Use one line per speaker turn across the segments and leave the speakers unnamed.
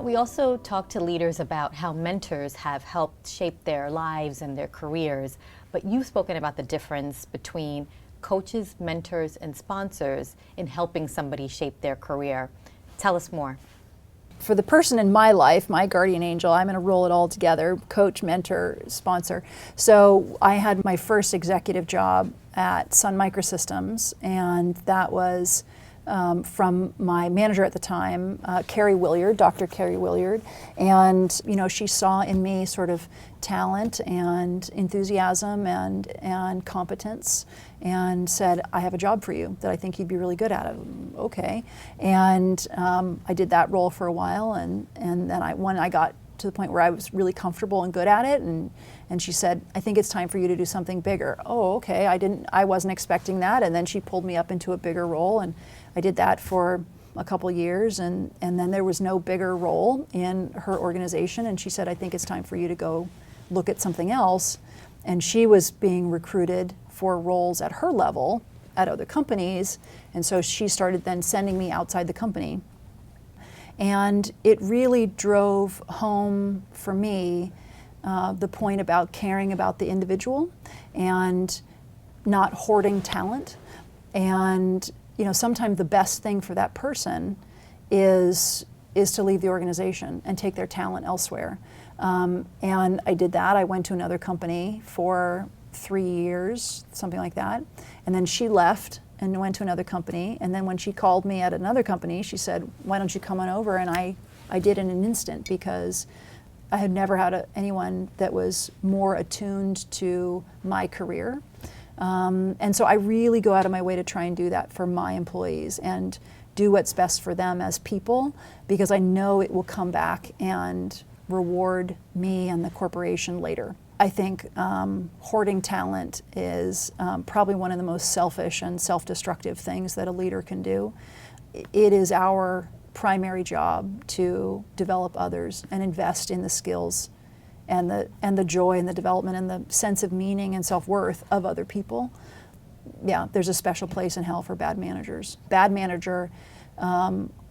We also talk to leaders about how mentors have helped shape their lives and their careers, but you've spoken about the difference between coaches, mentors, and sponsors in helping somebody shape their career. Tell us more.
For the person in my life, my guardian angel, I'm going to roll it all together, coach, mentor, sponsor. So I had my first executive job at Sun Microsystems, and that was from my manager at the time, Carrie Williard, Dr. Carrie Williard. And, you know, she saw in me sort of talent and enthusiasm and competence and said, I have a job for you that I think you'd be really good at. Okay. And I did that role for a while, and then when I got to the point where I was really comfortable and good at it, and she said, I think it's time for you to do something bigger. Oh, okay. I wasn't expecting that. And then she pulled me up into a bigger role, and I did that for a couple years, and then there was no bigger role in her organization, and she said, I think it's time for you to go look at something else. And she was being recruited for roles at her level at other companies, and so she started then sending me outside the company. And it really drove home for me the point about caring about the individual and not hoarding talent. And you know, sometimes the best thing for that person is to leave the organization and take their talent elsewhere. And I did that. I went to another company for 3 years, something like that. And then she left and went to another company. And then when she called me at another company, she said, why don't you come on over? And I did in an instant, because I had never had anyone that was more attuned to my career. And so I really go out of my way to try and do that for my employees and do what's best for them as people, because I know it will come back and reward me and the corporation later. I think hoarding talent is probably one of the most selfish and self-destructive things that a leader can do. It is our primary job to develop others and invest in the skills and the joy and the development and the sense of meaning and self-worth of other people. Yeah, there's a special place in hell for bad managers. Bad manager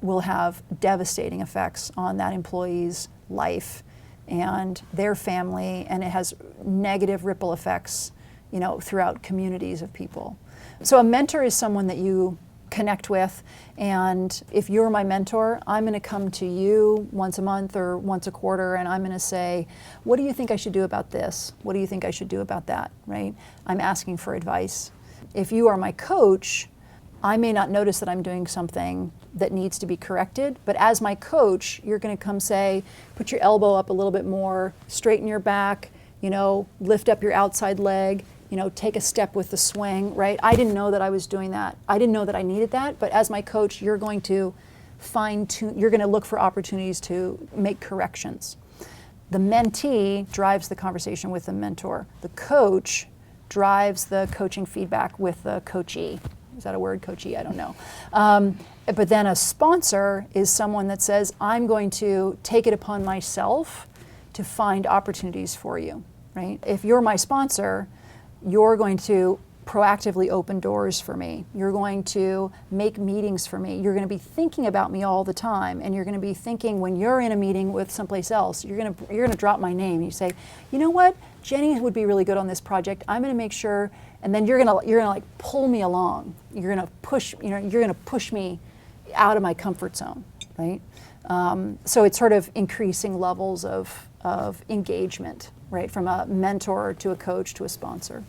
will have devastating effects on that employee's life and their family, and it has negative ripple effects, you know, throughout communities of people. So a mentor is someone that you connect with, and if you're my mentor, I'm going to come to you once a month or once a quarter, and I'm going to say, what do you think I should do about this? What do you think I should do about that, right? I'm asking for advice. If you are my coach, I may not notice that I'm doing something that needs to be corrected, but as my coach, you're going to come say, put your elbow up a little bit more, straighten your back, you know, lift up your outside leg, you know, take a step with the swing, right? I didn't know that I was doing that. I didn't know that I needed that, but as my coach, you're going to fine-tune, you're going to look for opportunities to make corrections. The mentee drives the conversation with the mentor. The coach drives the coaching feedback with the coachee. Is that a word, coachee? I don't know. But then a sponsor is someone that says, I'm going to take it upon myself to find opportunities for you, right? If you're my sponsor, you're going to proactively open doors for me. You're going to make meetings for me. You're going to be thinking about me all the time, and you're going to be thinking when you're in a meeting with someplace else, you're going to drop my name. You say, you know what, Jenny would be really good on this project. I'm going to make sure, and then you're going to like pull me along. You're going to push, you know, you're going to push me out of my comfort zone, right? So it's sort of increasing levels of engagement, right, from a mentor to a coach to a sponsor.